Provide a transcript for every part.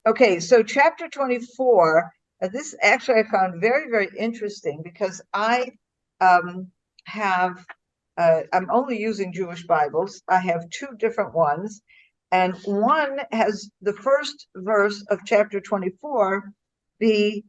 Okay, so chapter 24, this actually I found very, very interesting because I have, I'm only using Jewish Bibles. I have two different ones, and one has the first verse of chapter 24 be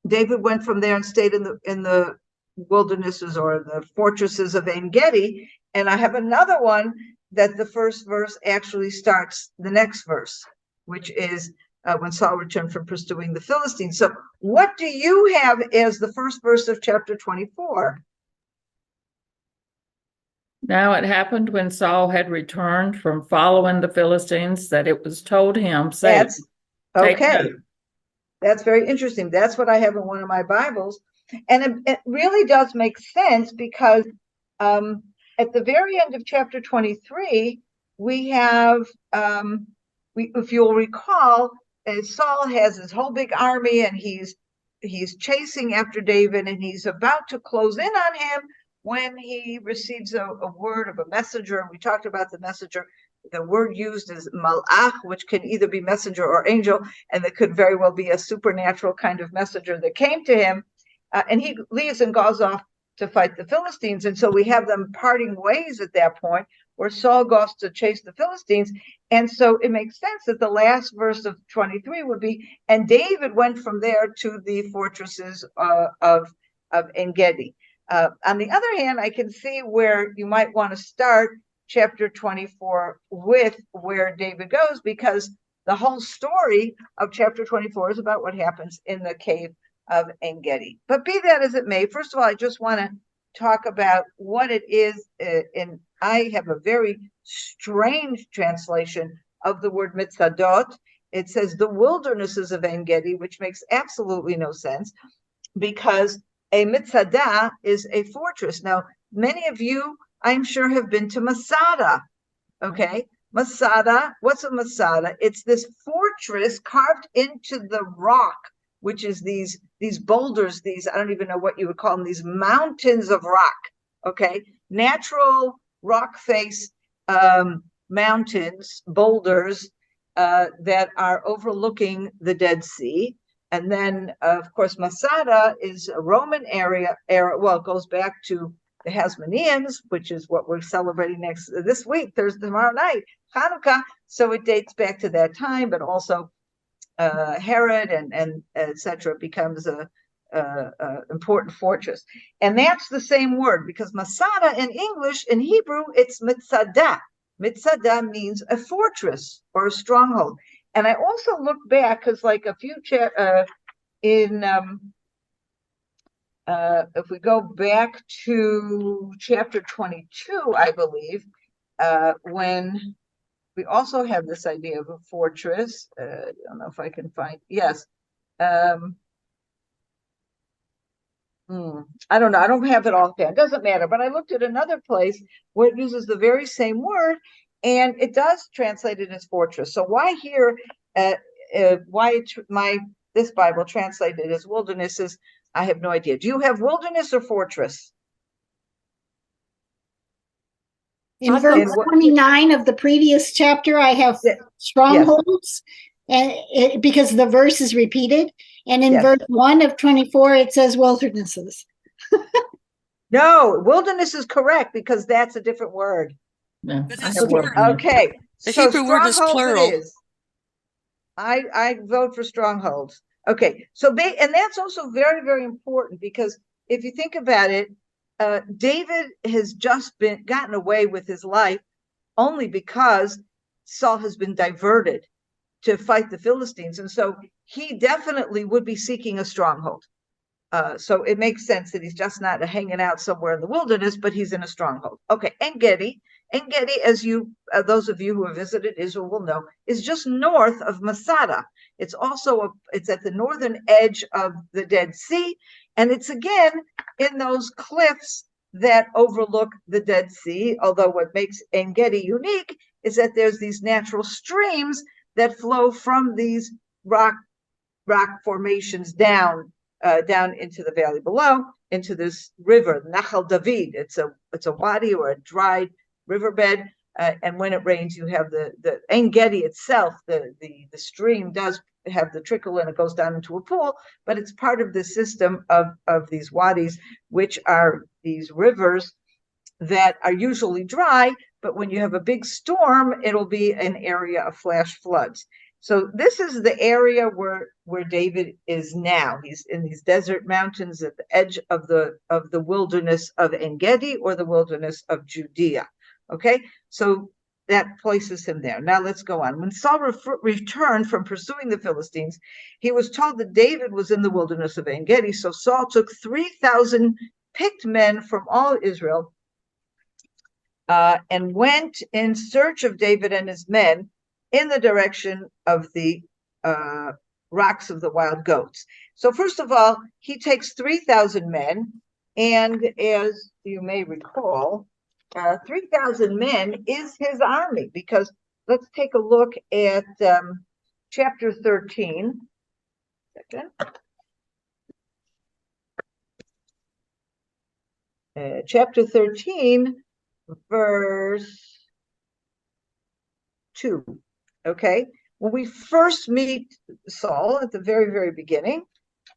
David went from there and stayed in the wildernesses or the fortresses of En Gedi, and I have another one that the first verse actually starts the next verse, which is when Saul returned from pursuing the Philistines. So what do you have as the first verse of chapter 24? Now it happened when Saul had returned from following the Philistines that it was told him, saying, That's okay. That's very interesting. That's what I have in one of my Bibles. And it really does make sense because at the very end of chapter 23, we have, if you'll recall, Saul has his whole big army and he's chasing after David and he's about to close in on him when he receives a word of a messenger. And we talked about the messenger. The word used is malach, which can either be messenger or angel, and that could very well be a supernatural kind of messenger that came to him. And he leaves and goes off to fight the Philistines. And so we have them parting ways at that point where Saul goes to chase the Philistines. And so it makes sense that the last verse of 23 would be, and David went from there to the fortresses of En Gedi. On the other hand, I can see where you might want to start chapter 24 with where David goes, because the whole story of chapter 24 is about what happens in the cave of En Gedi. But be that as it may, first of all, I just want to talk about what it is. And I have a very strange translation of the word mitzadot. It says the wildernesses of En Gedi, which makes absolutely no sense because a mitzadah is a fortress. Now, many of you, I'm sure, have been to Masada. Okay, Masada. What's a Masada? It's this fortress carved into the rock, which is these boulders. These, I don't even know what you would call them. These mountains of rock. Okay, natural rock face mountains, boulders that are overlooking the Dead Sea. And then, of course, Masada is a Roman era. Well, it goes back to the Hasmoneans, which is what we're celebrating this week, tomorrow night, Hanukkah. So it dates back to that time, but also Herod and etc. becomes a important fortress. And that's the same word because Masada in English, in Hebrew, it's mitzadah. Mitzadah means a fortress or a stronghold. And I also look back because, like a few if we go back to chapter 22, I believe, when we also have this idea of a fortress. I don't know if I can find. Yes. I don't know. I don't have it all there. It doesn't matter. But I looked at another place where it uses the very same word. And it does translate it as fortress. So why here, this Bible translated as wildernesses, I have no idea. Do you have wilderness or fortress? In verse 29 of the previous chapter, I have strongholds, and because the verse is repeated. And in verse 1 of 24, it says wildernesses. No, wilderness is correct because that's a different word. Yeah. Okay. The Hebrew word is plural. I vote for strongholds. Okay. So and that's also very, very important because if you think about it, David has just gotten away with his life only because Saul has been diverted to fight the Philistines. And so he definitely would be seeking a stronghold. So it makes sense that he's just not hanging out somewhere in the wilderness, but he's in a stronghold. Okay. En Gedi, as those of you who have visited Israel will know, is just north of Masada. It's also it's at the northern edge of the Dead Sea, and it's again in those cliffs that overlook the Dead Sea. Although what makes En Gedi unique is that there's these natural streams that flow from these rock formations down into the valley below, into this river, Nachal David. It's a wadi or a dried riverbed and when it rains, you have the Ein Gedi itself, the stream does have the trickle and it goes down into a pool, but it's part of the system of these wadis, which are these rivers that are usually dry, but when you have a big storm, it'll be an area of flash floods. So this is the area where David is now. He's in these desert mountains at the edge of the wilderness of En Gedi, or the wilderness of Judea. Okay, so that places him there. Now let's go on. When Saul returned from pursuing the Philistines, he was told that David was in the wilderness of En Gedi. So Saul took 3,000 picked men from all Israel and went in search of David and his men in the direction of the rocks of the wild goats. So first of all, he takes 3,000 men, and as you may recall, 3,000 men is his army, because let's take a look at chapter 13. Chapter 13, verse 2. Okay, when we first meet Saul at the very, very beginning,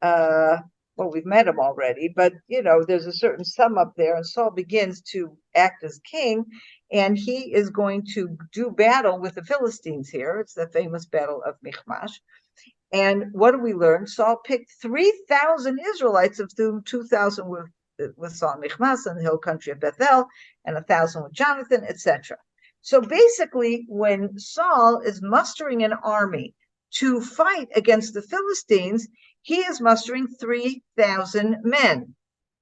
well, we've met him already, but there's a certain sum up there, and Saul begins to act as king, and he is going to do battle with the Philistines here. It's the famous battle of Michmash. And what do we learn? Saul picked 3,000 Israelites, of whom 2,000 with Saul and Michmash in the hill country of Bethel, and 1,000 with Jonathan, etc. So basically, when Saul is mustering an army to fight against the Philistines, he is mustering 3,000 men.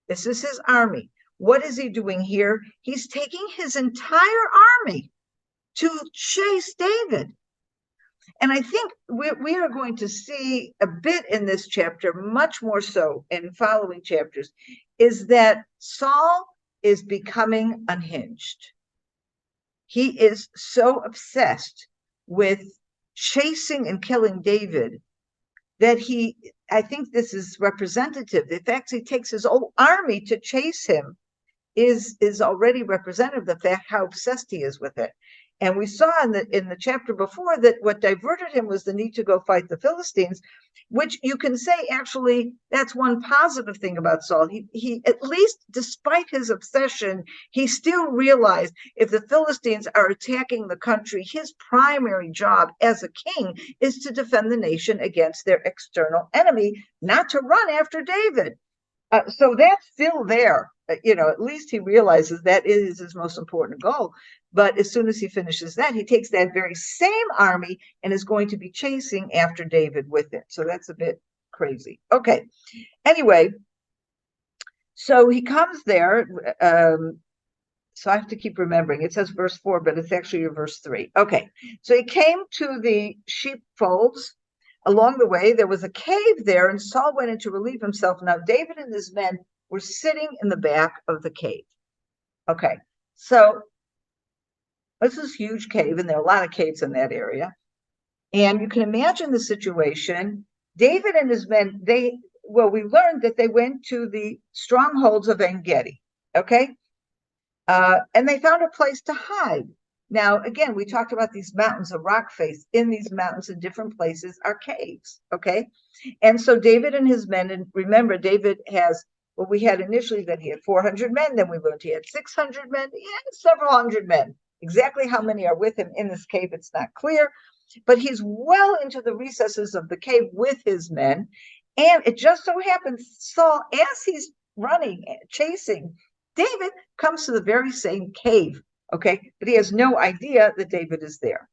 This is his army. What is he doing here? He's taking his entire army to chase David. And I think we are going to see a bit in this chapter, much more so in following chapters, is that Saul is becoming unhinged. He is so obsessed with chasing and killing David that I think this is representative. The fact he takes his whole army to chase him is already representative of the fact how obsessed he is with it. And we saw in the chapter before that what diverted him was the need to go fight the Philistines, which you can say actually that's one positive thing about Saul. He at least, despite his obsession, he still realized if the Philistines are attacking the country, his primary job as a king is to defend the nation against their external enemy, not to run after David. So that's still there. At least he realizes that is his most important goal. But as soon as he finishes that, he takes that very same army and is going to be chasing after David with it. So that's a bit crazy. Okay. Anyway, so he comes there. So I have to keep remembering. It says verse 4, but it's actually verse 3. Okay. So he came to the sheepfolds. Along the way, there was a cave there, and Saul went in to relieve himself. Now, David and his men were sitting in the back of the cave. Okay, so this is a huge cave, and there are a lot of caves in that area. And you can imagine the situation. David and his men, we learned that they went to the strongholds of En Gedi, okay? And they found a place to hide. Now, again, we talked about these mountains of rock face. In these mountains in different places are caves, okay? And so David and his men, and remember, David has, we had initially that he had 400 men, then we learned he had 600 men, he had several hundred men. Exactly how many are with him in this cave, it's not clear, but he's well into the recesses of the cave with his men. And it just so happens, Saul, as he's running, chasing, David comes to the very same cave. Okay, but he has no idea that David is there.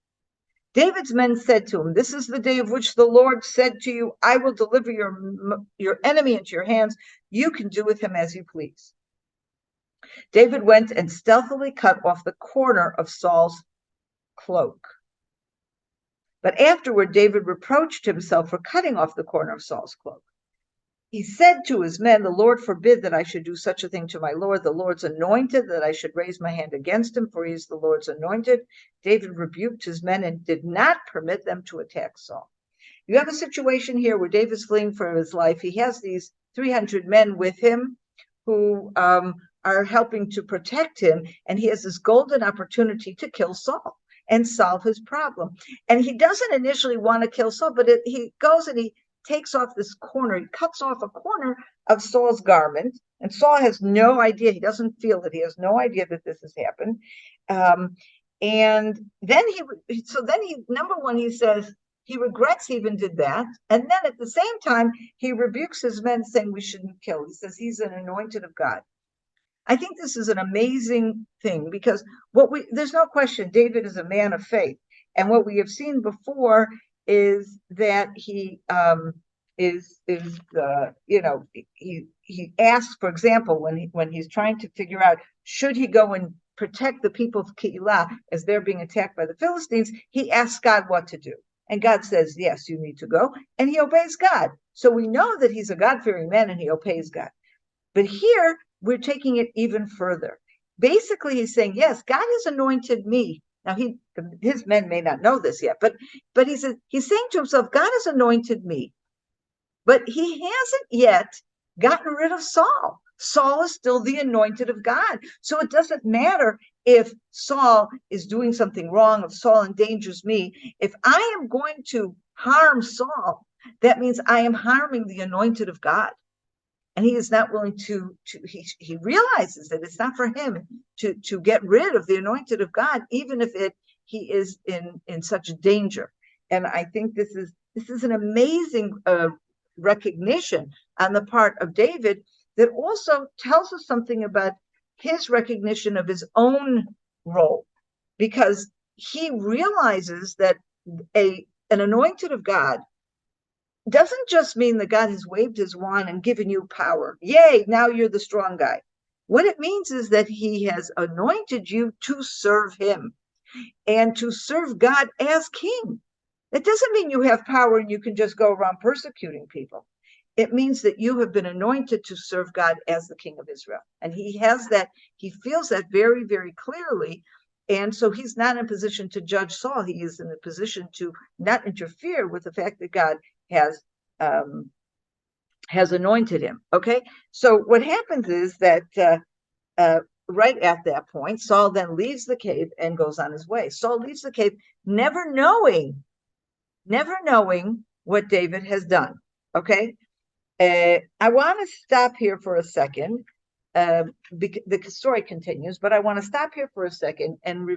David's men said to him, "This is the day of which the Lord said to you, I will deliver your enemy into your hands. You can do with him as you please." David went and stealthily cut off the corner of Saul's cloak. But afterward, David reproached himself for cutting off the corner of Saul's cloak. He said to his men, "The Lord forbid that I should do such a thing to my Lord, the Lord's anointed, that I should raise my hand against him, for he is the Lord's anointed." David rebuked his men and did not permit them to attack Saul. You have a situation here where David's fleeing for his life. He has these 300 men with him who are are helping to protect him, and he has this golden opportunity to kill Saul and solve his problem. And he doesn't initially want to kill Saul, but he goes and he takes off this corner. He cuts off a corner of Saul's garment, and Saul has no idea. He doesn't feel it. He has no idea that this has happened. And then number one, he says he regrets he even did that. And then at the same time, he rebukes his men, saying we shouldn't kill. He says he's an anointed of God. I think this is an amazing thing, because there's no question David is a man of faith. And what we have seen before is that he he asks, for example, when he's trying to figure out, should he go and protect the people of Keilah as they're being attacked by the Philistines, he asks God what to do. And God says, yes, you need to go. And he obeys God. So we know that he's a God-fearing man and he obeys God. But here, we're taking it even further. Basically, he's saying, yes, God has anointed me. Now, his men may not know this yet, but he's saying to himself, God has anointed me. But he hasn't yet gotten rid of Saul. Saul is still the anointed of God. So it doesn't matter if Saul is doing something wrong, if Saul endangers me. If I am going to harm Saul, that means I am harming the anointed of God. And he is not willing he realizes that it's not for him to get rid of the anointed of God, even if he is in such danger. And I think this is an amazing recognition on the part of David that also tells us something about his recognition of his own role, because he realizes that an anointed of God doesn't just mean that God has waved his wand and given you power. Yay, now you're the strong guy. What it means is that he has anointed you to serve him and to serve God as king. It doesn't mean you have power and you can just go around persecuting people. It means that you have been anointed to serve God as the king of Israel. And he feels that very, very clearly. And so he's not in a position to judge Saul. He is in a position to not interfere with the fact that God has anointed him. Okay. So what happens is that right at that point, Saul then leaves the cave and goes on his way. Saul leaves the cave, never knowing what David has done. Okay. I want to stop here for a second. The story continues, but I want to stop here for a second and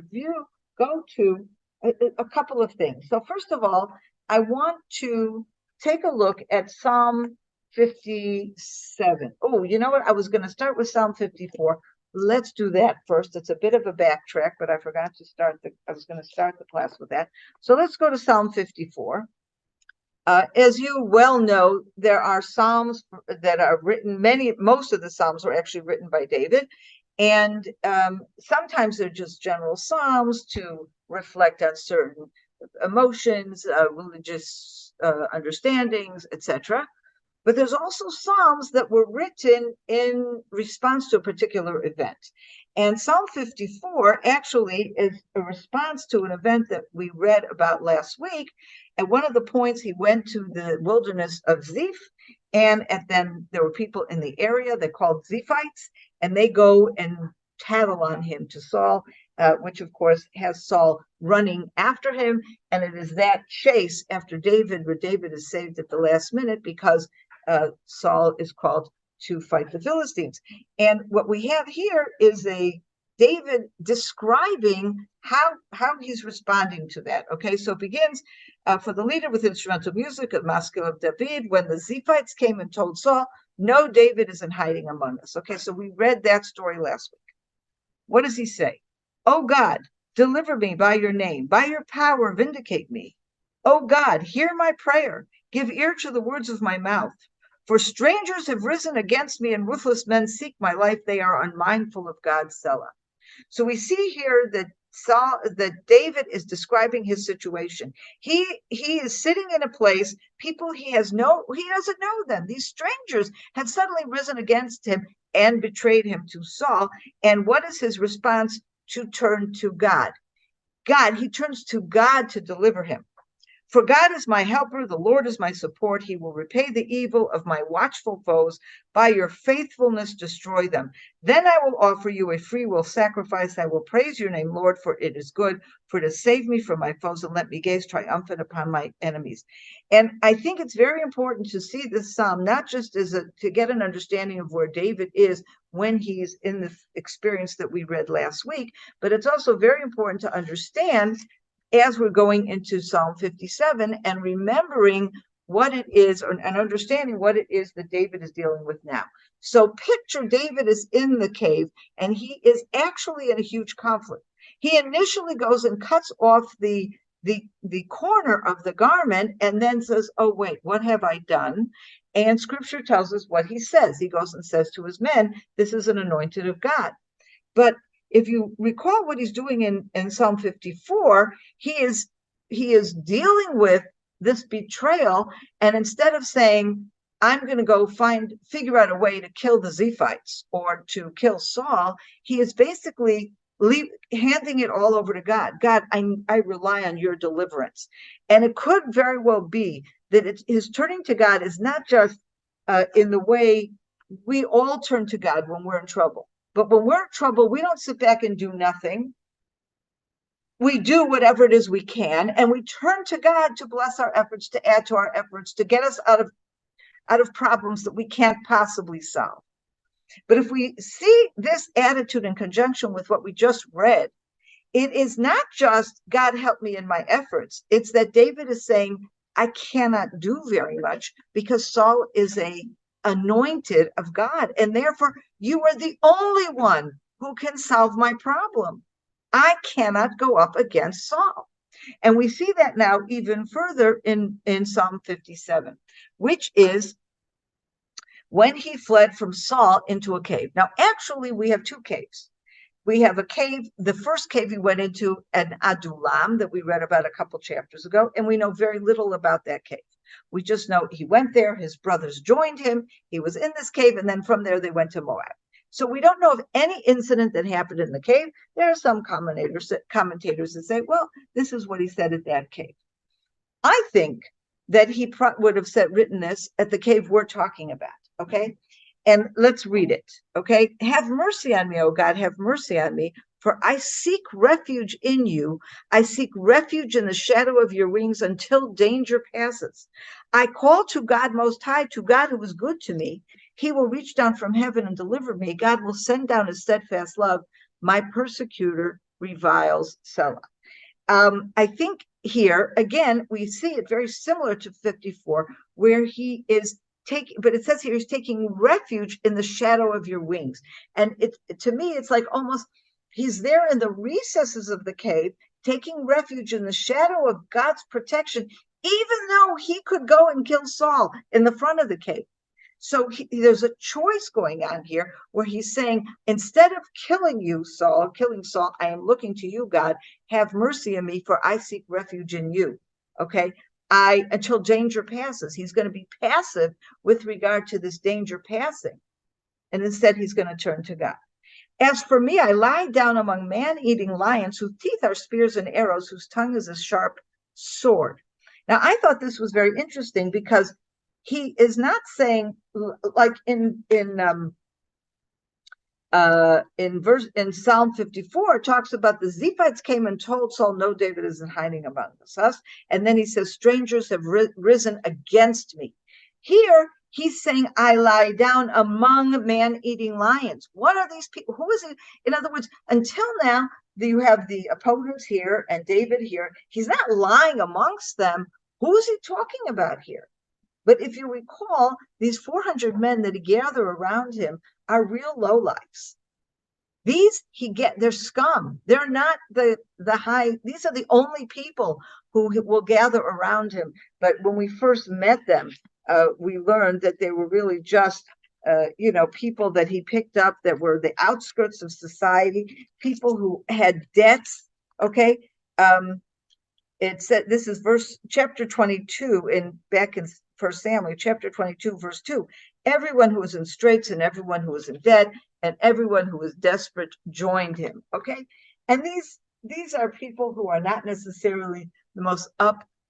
go to a couple of things. So first of all, I want to take a look at Psalm 57. Oh, you know what? I was going to start with Psalm 54. Let's do that first. It's a bit of a backtrack, but I forgot to I was going to start the class with that. So let's go to Psalm 54. As you well know, there are Psalms that are written, most of the Psalms were actually written by David. And sometimes they're just general Psalms to reflect on certain emotions, religious understandings, etc. But there's also Psalms that were written in response to a particular event. And Psalm 54 actually is a response to an event that we read about last week. At one of the points, he went to the wilderness of Ziph, and then there were people in the area they called Ziphites, and they go and tattle on him to Saul, which of course has Saul running after him. And it is that chase after David where David is saved at the last minute because Saul is called to fight the Philistines. And what we have here is David describing how he's responding to that. Okay, so it begins, for the leader with instrumental music of Maskil of David, when the Ziphites came and told Saul, no, David isn't hiding among us. Okay, so we read that story last week. What does he say? Oh God, deliver me by your name, by your power, vindicate me. Oh God, hear my prayer, give ear to the words of my mouth. For strangers have risen against me and ruthless men seek my life. They are unmindful of God's Selah. So we see here that David is describing his situation. He is sitting in a place, people he doesn't know them. These strangers had suddenly risen against him and betrayed him to Saul. And what is his response? To turn to God. He turns to God to deliver him. For God is my helper, the Lord is my support. He will repay the evil of my watchful foes. By your faithfulness, destroy them. Then I will offer you a freewill sacrifice. I will praise your name, Lord, for it is good, for to save me from my foes and let me gaze triumphant upon my enemies. And I think it's very important to see this psalm, not just to get an understanding of where David is when he's in the experience that we read last week, but it's also very important to understand as we're going into Psalm 57 and remembering what it is and understanding what it is that David is dealing with now. So picture David is in the cave and he is actually in a huge conflict. He initially goes and cuts off the corner of the garment and then says, oh, wait, what have I done? And scripture tells us what he says. He goes and says to his men, this is an anointed of God. But if you recall what he's doing in Psalm 54, he is dealing with this betrayal. And instead of saying, I'm going to go figure out a way to kill the Ziphites or to kill Saul, he is basically handing it all over to God. God, I rely on your deliverance. And it could very well be that his turning to God is not just in the way we all turn to God when we're in trouble. But when we're in trouble, we don't sit back and do nothing. We do whatever it is we can, and we turn to God to bless our efforts, to add to our efforts, to get us out of problems that we can't possibly solve. But if we see this attitude in conjunction with what we just read, it is not just God help me in my efforts. It's that David is saying, I cannot do very much because Saul is anointed of God, and therefore you are the only one who can solve my problem. I cannot go up against Saul. And we see that now even further in Psalm 57, which is when he fled from Saul into a cave. Now, actually, we have two caves. We have a cave, the first cave he went into, an Adullam, that we read about a couple chapters ago, and we know very little about that cave. We just know he went there, his brothers joined him, he was in this cave, and then from there they went to Moab. So we don't know of any incident that happened in the cave. There are some commentators that say, well, this is what he said at that cave. I think that he would have written this at the cave we're talking about, okay? And let's read it, okay? Have mercy on me, O God, have mercy on me, for I seek refuge in you. I seek refuge in the shadow of your wings until danger passes. I call to God Most High, to God who is good to me. He will reach down from heaven and deliver me. God will send down his steadfast love. My persecutor reviles Selah. I think here, again, we see it very similar to 54, where he is but it says here he's taking refuge in the shadow of your wings. And to me, it's like almost he's there in the recesses of the cave, taking refuge in the shadow of God's protection, even though he could go and kill Saul in the front of the cave. So there's a choice going on here where he's saying, instead of killing Saul, I am looking to you, God. Have mercy on me, for I seek refuge in you. Okay. Until danger passes. He's going to be passive with regard to this danger passing. And instead, he's going to turn to God. As for me, I lie down among man-eating lions whose teeth are spears and arrows, whose tongue is a sharp sword. Now, I thought this was very interesting because he is not saying, like in Psalm 54, it talks about the Ziphites came and told Saul, no, David isn't hiding among us. And then he says, strangers have risen against me. Here, he's saying, I lie down among man-eating lions. What are these people? Who is it? In other words, until now, you have the opponents here and David here. He's not lying amongst them. Who is he talking about here? But if you recall, these 400 men that gather around him are real lowlifes. They're scum. They're not the high. These are the only people who will gather around him. But when we first met them, we learned that they were really just, people that he picked up that were the outskirts of society, people who had debts. Okay. It said, this is chapter 22 back in 1 Samuel, chapter 22, verse 2. Everyone who was in straits and everyone who was in debt and everyone who was desperate joined him. Okay. And these are people who are not necessarily the most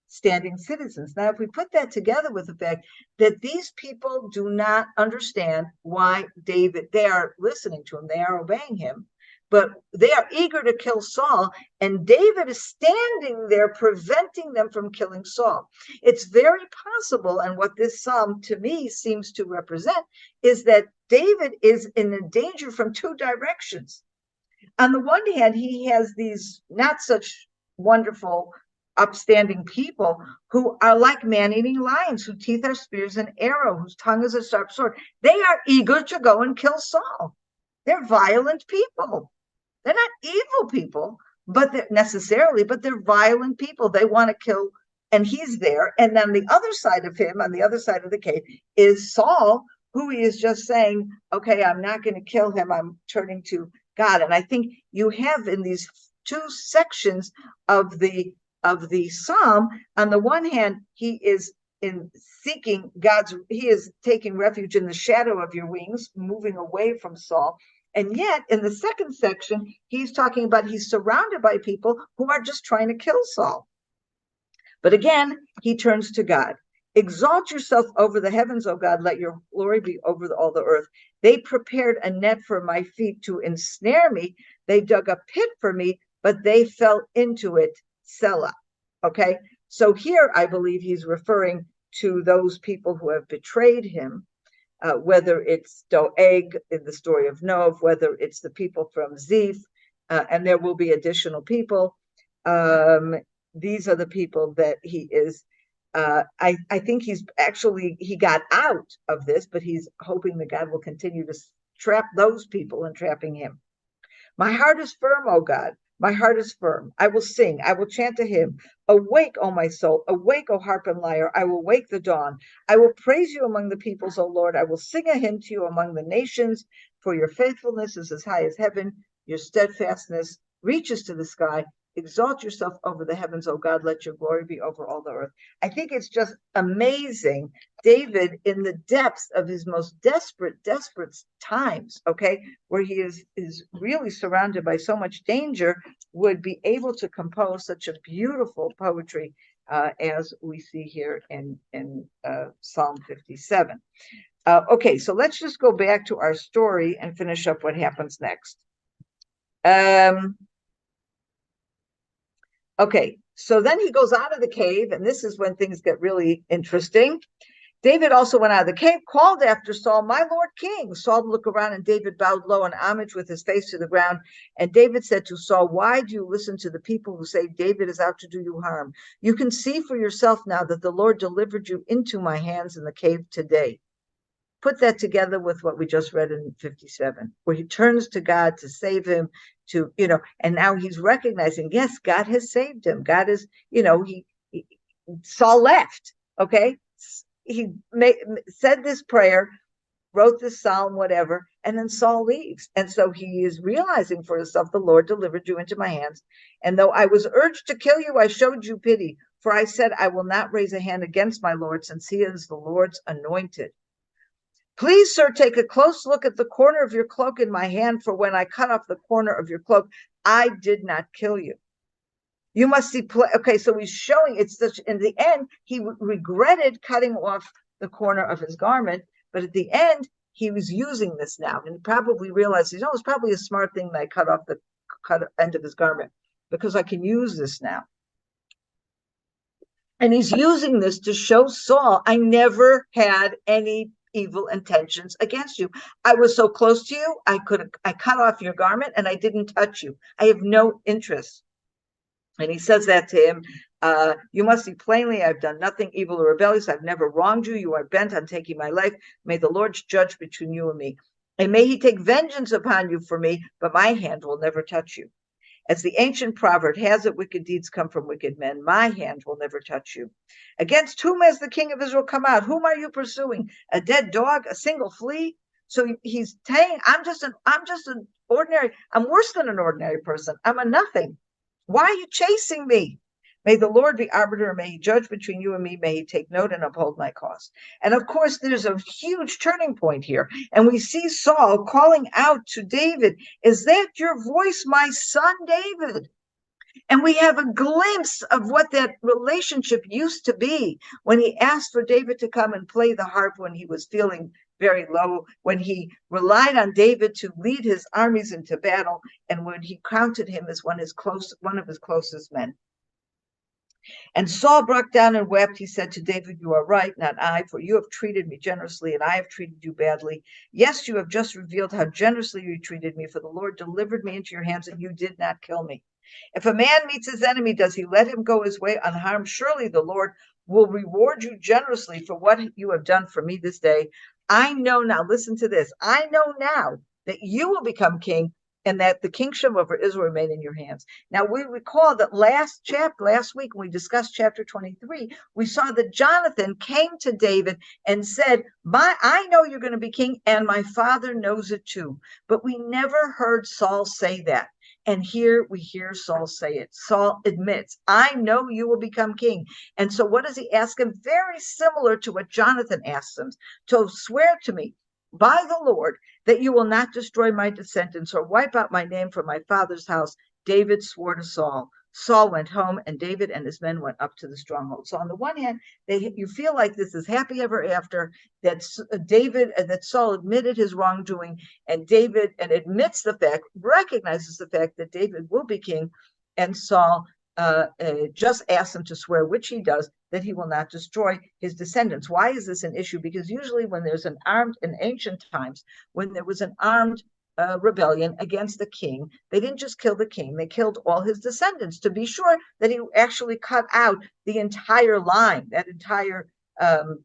upstanding citizens. Now, if we put that together with the fact that these people do not understand why David, they are listening to him, they are obeying him, but they are eager to kill Saul, and David is standing there preventing them from killing Saul. It's very possible, and what this psalm to me seems to represent, is that David is in danger from two directions. On the one hand, he has these not such wonderful, upstanding people who are like man-eating lions, whose teeth are spears and arrow, whose tongue is a sharp sword. They are eager to go and kill Saul. They're violent people. They're not evil people, but they're violent people. They want to kill, and he's there. And then the other side of him, on the other side of the cave, is Saul, who is just saying, okay, I'm not going to kill him. I'm turning to God. And I think you have in these two sections of the psalm, on the one hand, he is in seeking he is taking refuge in the shadow of your wings, moving away from Saul. And yet, in the second section, he's talking about he's surrounded by people who are just trying to kill Saul. But again, he turns to God. Exalt yourself over the heavens, O God, let your glory be over all the earth. They prepared a net for my feet to ensnare me. They dug a pit for me, but they fell into it, Selah. Okay, so here I believe he's referring to those people who have betrayed him. Whether it's Doeg in the story of Noah, whether it's the people from Ziph, and there will be additional people. These are the people that he is. I think he got out of this, but he's hoping that God will continue to trap those people and trapping him. My heart is firm, O God. My heart is firm. I will sing. I will chant to him. Awake, O my soul. Awake, O harp and lyre. I will wake the dawn. I will praise you among the peoples, O Lord. I will sing a hymn to you among the nations, for your faithfulness is as high as heaven. Your steadfastness reaches to the sky. Exalt yourself over the heavens, O God. Let your glory be over all the earth. I think it's just amazing. David, in the depths of his most desperate times, okay, where he is really surrounded by so much danger, would be able to compose such a beautiful poetry as we see here in Psalm 57. Okay, so let's just go back to our story and finish up what happens next. Okay, so then he goes out of the cave, and this is when things get really interesting. David also went out of the cave, called after Saul, my Lord King. Saul looked around, and David bowed low in homage with his face to the ground. And David said to Saul, why do you listen to the people who say David is out to do you harm? You can see for yourself now that the Lord delivered you into my hands in the cave today. Put that together with what we just read in 57, where he turns to God to save him, and now he's recognizing, yes, God has saved him. God is, Saul left, okay? He said this prayer, wrote this psalm, whatever, and then Saul leaves. And so he is realizing for himself, the Lord delivered you into my hands. And though I was urged to kill you, I showed you pity. For I said, I will not raise a hand against my Lord, since he is the Lord's anointed. Please, sir, take a close look at the corner of your cloak in my hand, for when I cut off the corner of your cloak, I did not kill you. You must see, okay, so he's showing in the end, he regretted cutting off the corner of his garment, but at the end, he was using this now, and he probably realized, it's probably a smart thing that I cut off the end of his garment, because I can use this now. And he's using this to show Saul, I never had any evil intentions against you. I was so close to you, I cut off your garment and I didn't touch you. I have no interest. And he says that to him, you must see plainly, I've done nothing evil or rebellious. I've never wronged you. You are bent on taking my life. May the Lord judge between you and me. And may he take vengeance upon you for me, but my hand will never touch you. As the ancient proverb has it, wicked deeds come from wicked men. My hand will never touch you. Against whom has the king of Israel come out? Whom are you pursuing? A dead dog? A single flea? So he's saying, I'm just an ordinary, I'm worse than an ordinary person. I'm a nothing. Why are you chasing me? May the Lord be arbiter, may he judge between you and me, may he take note and uphold my cause. And of course, there's a huge turning point here. And we see Saul calling out to David, is that your voice, my son David? And we have a glimpse of what that relationship used to be when he asked for David to come and play the harp when he was feeling very low, when he relied on David to lead his armies into battle, and when he counted him as one of his closest men. And Saul broke down and wept. He said to David, "You are right, not I, for you have treated me generously, and I have treated you badly. Yes, you have just revealed how generously you treated me, for the Lord delivered me into your hands, and you did not kill me. If a man meets his enemy, does he let him go his way unharmed? Surely the Lord will reward you generously for what you have done for me this day. I know now," listen to this, "I know now that you will become king, and that the kingship over Israel remain in your hands." Now, we recall that last week, when we discussed chapter 23, we saw that Jonathan came to David and said, I know you're going to be king, and my father knows it too. But we never heard Saul say that. And here we hear Saul say it. Saul admits, "I know you will become king." And so what does he ask him? Very similar to what Jonathan asks him. "To swear to me by the Lord that you will not destroy my descendants or wipe out my name from my father's house." David swore to Saul. Saul went home, and David and his men went up to the stronghold. So on the one hand, you feel like this is happy ever after, that that Saul admitted his wrongdoing, and David admits the fact, recognizes the fact that David will be king, and Saul just asks him to swear, which he does, that he will not destroy his descendants. Why is this an issue? Because usually when there's in ancient times, when there was an armed rebellion against the king, they didn't just kill the king, they killed all his descendants to be sure that he actually cut out the entire line, that entire line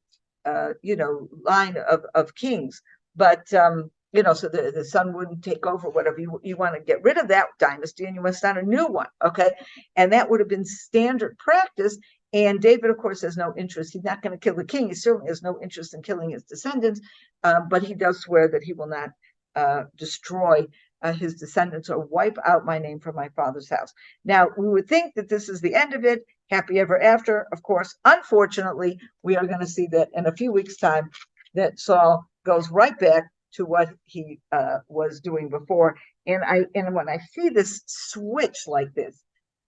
of kings. But so the son wouldn't take over. Whatever, you want to get rid of that dynasty and you must start a new one. Okay, and that would have been standard practice. And David, of course, has no interest. He's not going to kill the king. He certainly has no interest in killing his descendants, but he does swear that he will not destroy his descendants or wipe out my name from my father's house. Now, we would think that this is the end of it, happy ever after. Of course, unfortunately, we are going to see that in a few weeks' time, that Saul goes right back to what he was doing before. And when I see this switch like this,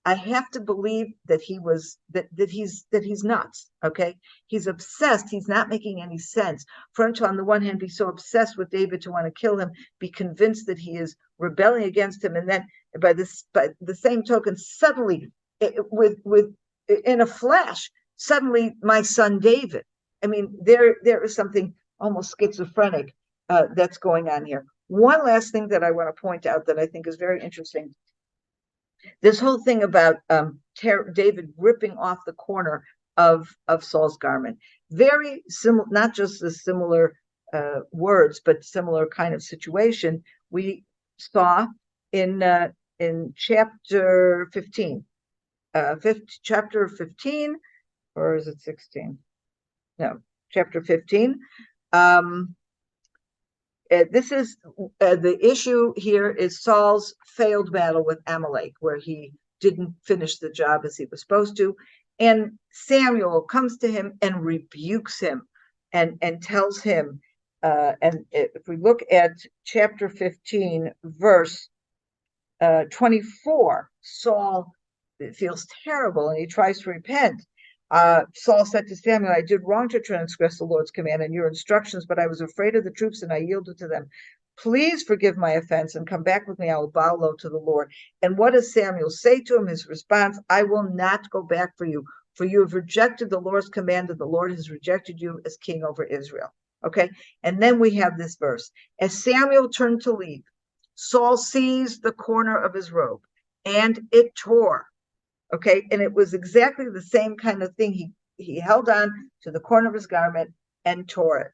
I have to believe that he's nuts. Okay, he's obsessed. He's not making any sense for him to, on the one hand, be so obsessed with David to want to kill him, be convinced that he is rebelling against him, and then by the same token, suddenly, in a flash, suddenly my son David. I mean, there is something almost schizophrenic that's going on here. One last thing that I want to point out that I think is very interesting. This whole thing about David ripping off the corner of Saul's garment, very similar, not just the similar words, but similar kind of situation we saw in chapter 15. Chapter 15, or is it 16? No, chapter 15. This is the issue here is Saul's failed battle with Amalek, where he didn't finish the job as he was supposed to. And Samuel comes to him and rebukes him and tells him, and if we look at chapter 15, verse 24, Saul feels terrible and he tries to repent. Saul said to Samuel, "I did wrong to transgress the Lord's command and your instructions, but I was afraid of the troops and I yielded to them. Please forgive my offense and come back with me. I will bow low to the Lord." And what does Samuel say to him? His response, "I will not go back for you have rejected the Lord's command, and the Lord has rejected you as king over Israel." Okay. And then we have this verse. As Samuel turned to leave, Saul seized the corner of his robe and it tore. Okay, and it was exactly the same kind of thing. He held on to the corner of his garment and tore it.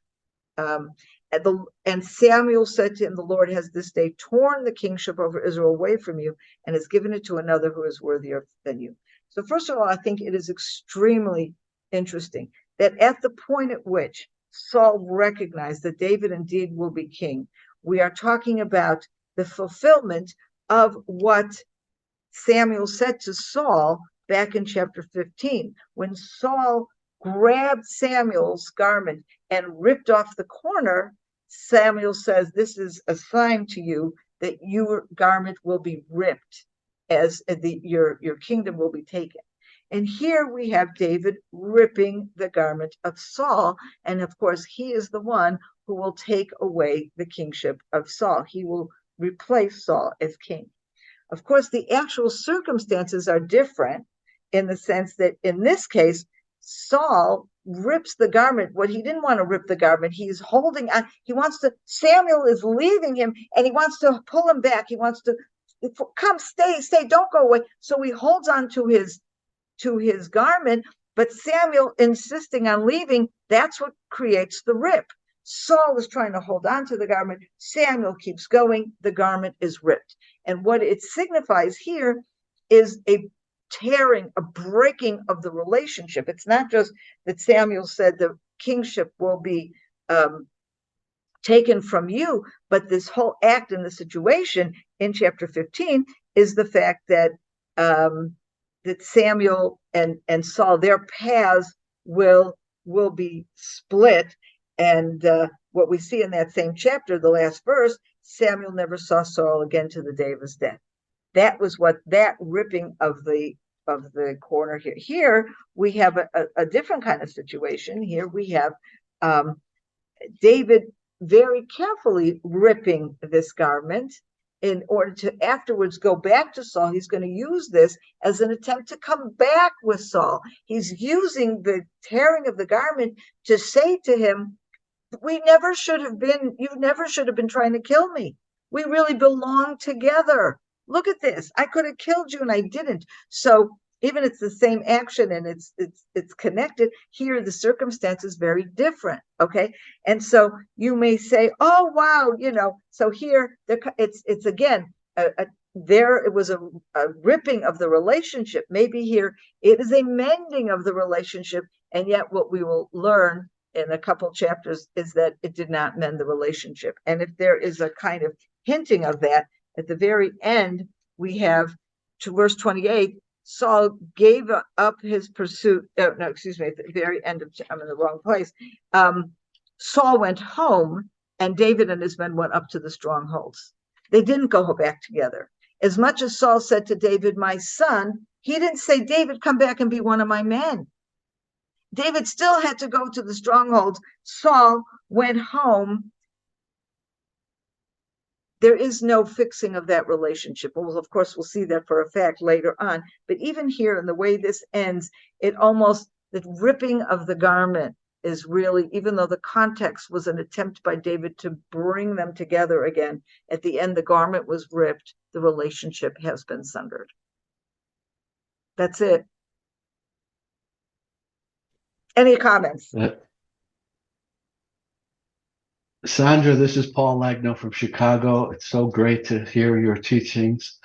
And Samuel said to him, "The Lord has this day torn the kingship over Israel away from you and has given it to another who is worthier than you." So first of all, I think it is extremely interesting that at the point at which Saul recognized that David indeed will be king, we are talking about the fulfillment of what Samuel said to Saul back in chapter 15, when Saul grabbed Samuel's garment and ripped off the corner. Samuel says, "This is a sign to you that your garment will be ripped as your kingdom will be taken. And here we have David ripping the garment of Saul. And of course, he is the one who will take away the kingship of Saul. He will replace Saul as king. Of course, the actual circumstances are different in the sense that in this case, Saul rips the garment. What he didn't want to rip the garment, he's holding on. Samuel is leaving him and he wants to pull him back. He wants to come, stay, don't go away. So he holds on to his garment, but Samuel insisting on leaving, that's what creates the rip. Saul is trying to hold on to the garment. Samuel keeps going. The garment is ripped. And what it signifies here is a tearing, a breaking of the relationship. It's not just that Samuel said the kingship will be taken from you, but this whole act in the situation in chapter 15 is the fact that that Samuel and Saul, their paths will be split. And what we see in that same chapter, the last verse, Samuel never saw Saul again to the day of his death. That was what that ripping of the corner here. Here we have a different kind of situation. Here we have David very carefully ripping this garment in order to afterwards go back to Saul. He's going to use this as an attempt to come back with Saul. He's using the tearing of the garment to say to him, you never should have been trying to kill me. We really belong together. Look at this. I could have killed you and I didn't. So even it's the same action and it's connected, here the circumstance is very different. Okay. And so you may say, oh, wow, so here it's again, there it was a ripping of the relationship. Maybe here it is a mending of the relationship. And yet what we will learn in a couple chapters is that it did not mend the relationship. And if there is a kind of hinting of that, at the very end, we have to verse 28, Saul gave up his pursuit. At the very end of, I'm in the wrong place. Saul went home and David and his men went up to the strongholds. They didn't go back together. As much as Saul said to David, my son, he didn't say, David, come back and be one of my men. David still had to go to the strongholds. Saul went home. There is no fixing of that relationship. Well, of course, we'll see that for a fact later on. But even here, in the way this ends, the ripping of the garment is really, even though the context was an attempt by David to bring them together again, at the end, the garment was ripped. The relationship has been sundered. That's it. Any comments? Sondra, this is Paul Lagno from Chicago. It's so great to hear your teachings.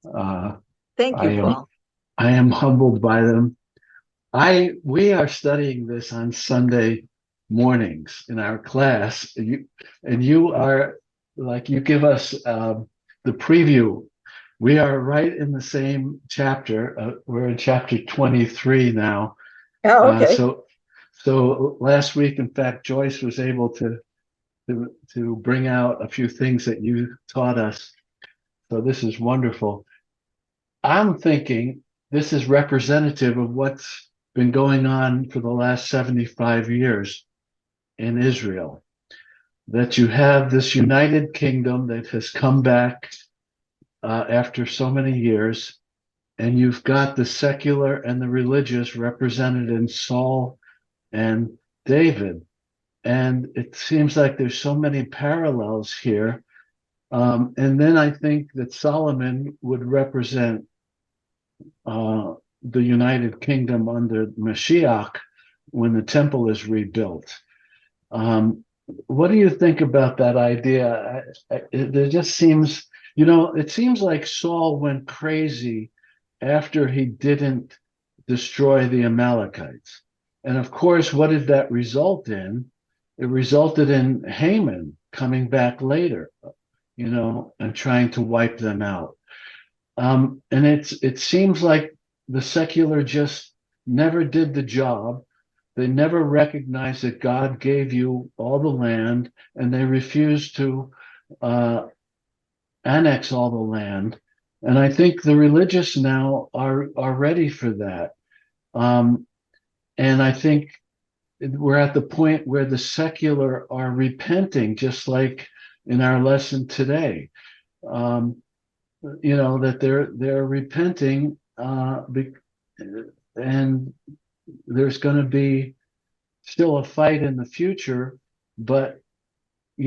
Thank you, Paul. I am humbled by them. We are studying this on Sunday mornings in our class. You are like, you give us the preview. We are right in the same chapter. We're in chapter 23 now. Oh, okay. So last week, in fact, Joyce was able to bring out a few things that you taught us. So this is wonderful. I'm thinking this is representative of what's been going on for the last 75 years in Israel. That you have this united kingdom that has come back after so many years, and you've got the secular and the religious represented in Saul and David. And it seems like there's so many parallels here. And then I think that Solomon would represent the United Kingdom under Mashiach when the temple is rebuilt. What do you think about that idea? It just seems, it seems like Saul went crazy after he didn't destroy the Amalekites. And of course, what did that result in? It resulted in Haman coming back later, and trying to wipe them out. And it seems like the secular just never did the job. They never recognized that God gave you all the land, and they refused to annex all the land. And I think the religious now are ready for that. And I think we're at the point where the secular are repenting, just like in our lesson today. That they're repenting, and there's going to be still a fight in the future, but they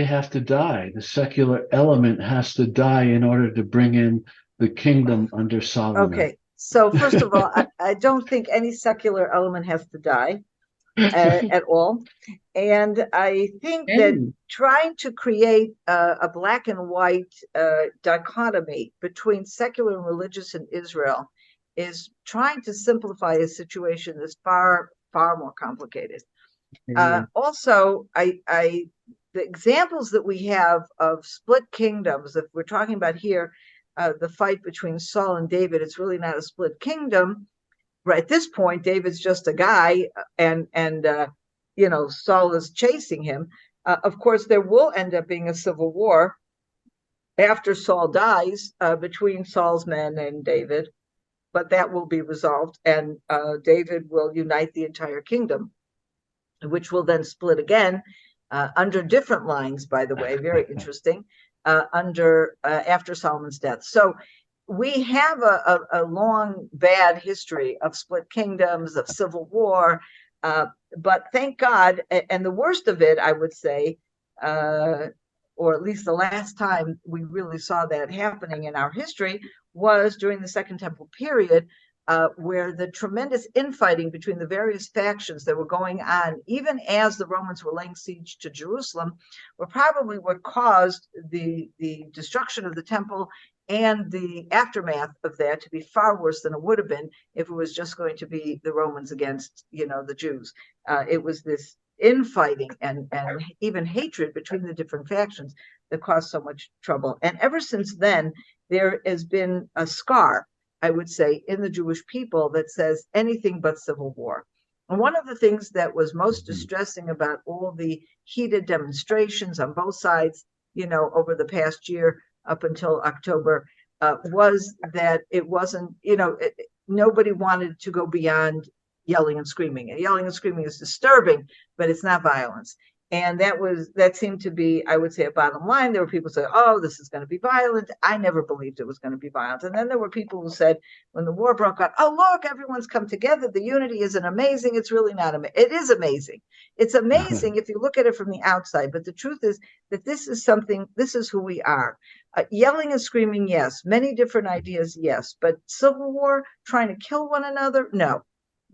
have to die. The secular element has to die in order to bring in the kingdom under Solomon. Okay, so first of all, I don't think any secular element has to die at all. And I think that trying to create a black and white dichotomy between secular and religious in Israel is trying to simplify a situation that's far, far more complicated. Also, the examples that we have of split kingdoms, if we're talking about here, the fight between Saul and David, it's really not a split kingdom. Right at this point, David's just a guy, and Saul is chasing him. Of course, there will end up being a civil war after Saul dies between Saul's men and David, but that will be resolved, and David will unite the entire kingdom, which will then split again under different lines, by the way, very interesting, after Solomon's death. So we have a long bad history of split kingdoms, of civil war, but thank God, and the worst of it, I would say, or at least the last time we really saw that happening in our history was during the Second Temple period, where the tremendous infighting between the various factions that were going on, even as the Romans were laying siege to Jerusalem, were probably what caused the destruction of the temple and the aftermath of that to be far worse than it would have been if it was just going to be the Romans against, the Jews. It was this infighting and even hatred between the different factions that caused so much trouble. And ever since then, there has been a scar, I would say, in the Jewish people that says anything but civil war. And one of the things that was most distressing about all the heated demonstrations on both sides, over the past year up until October, was that it wasn't, nobody wanted to go beyond yelling and screaming. And yelling and screaming is disturbing, but it's not violence. And that seemed to be, I would say, a bottom line. There were people who said, oh, this is going to be violent. I never believed it was going to be violent. And then there were people who said, when the war broke out, oh, look, everyone's come together. The unity isn't amazing. It's really not amazing. It is amazing. It's amazing if you look at it from the outside. But the truth is that this is who we are. Yelling and screaming, yes. Many different ideas, yes. But civil war, trying to kill one another, no.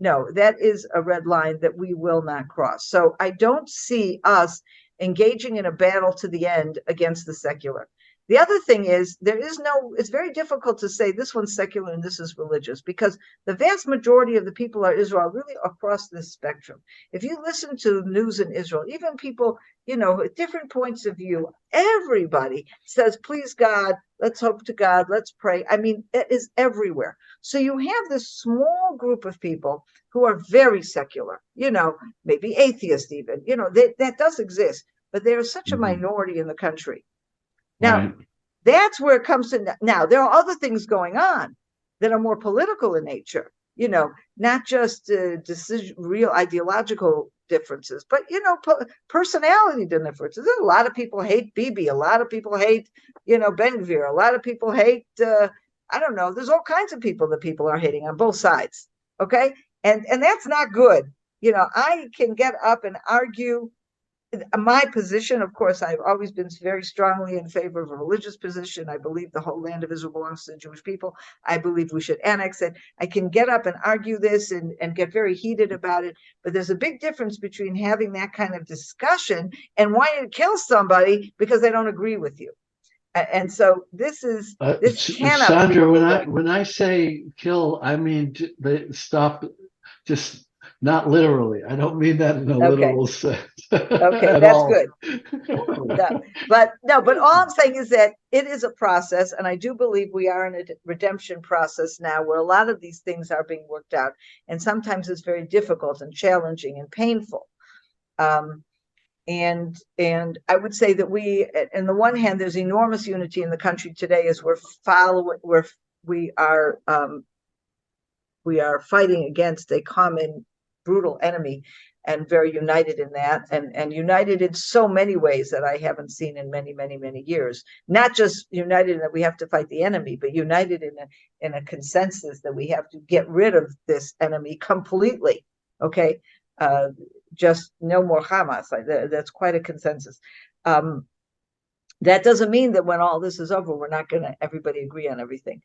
No, that is a red line that we will not cross. So I don't see us engaging in a battle to the end against the secular. The other thing is, it's very difficult to say this one's secular and this is religious, because the vast majority of the people of Israel are really across this spectrum. If you listen to news in Israel, even people, at different points of view, everybody says, please God, let's hope to God, let's pray. I mean, it is everywhere. So you have this small group of people who are very secular, maybe atheist even, that does exist, but they are such a minority in the country. Now, that's where it comes to. Now, there are other things going on that are more political in nature, not just real ideological differences, but, personality differences. A lot of people hate Bibi. A lot of people hate, Ben-Gvir. A lot of people hate, I don't know. There's all kinds of people that people are hating on both sides. Okay. And that's not good. I can get up and argue my position. Of course, I've always been very strongly in favor of a religious position. I believe the whole land of Israel belongs to the Jewish people. I believe we should annex it. I can get up and argue this and get very heated about it. But there's a big difference between having that kind of discussion and wanting to kill somebody because they don't agree with you. And so this cannot. Sondra, when I say kill, I mean stop. Just not literally. I don't mean that in a literal sense. Okay, that's good. But all I'm saying is that it is a process, and I do believe we are in a redemption process now where a lot of these things are being worked out, and sometimes it's very difficult and challenging and painful. And I would say that we, on the one hand, there's enormous unity in the country today as we are fighting against a common brutal enemy, and very united in that, and united in so many ways that I haven't seen in many, many, many years. Not just united in that we have to fight the enemy, but united in a consensus that we have to get rid of this enemy completely. Okay, just no more Hamas. That's quite a consensus. That doesn't mean that when all this is over, we're not going to everybody agree on everything.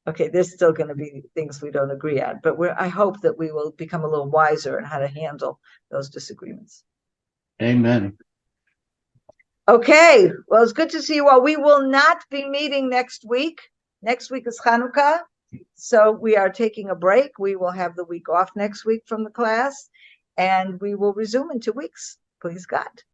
Okay, there's still going to be things we don't agree on, but I hope that we will become a little wiser in how to handle those disagreements. Amen. Okay, well, it's good to see you all. We will not be meeting next week. Next week is Hanukkah, so we are taking a break. We will have the week off next week from the class, and we will resume in 2 weeks. Please God.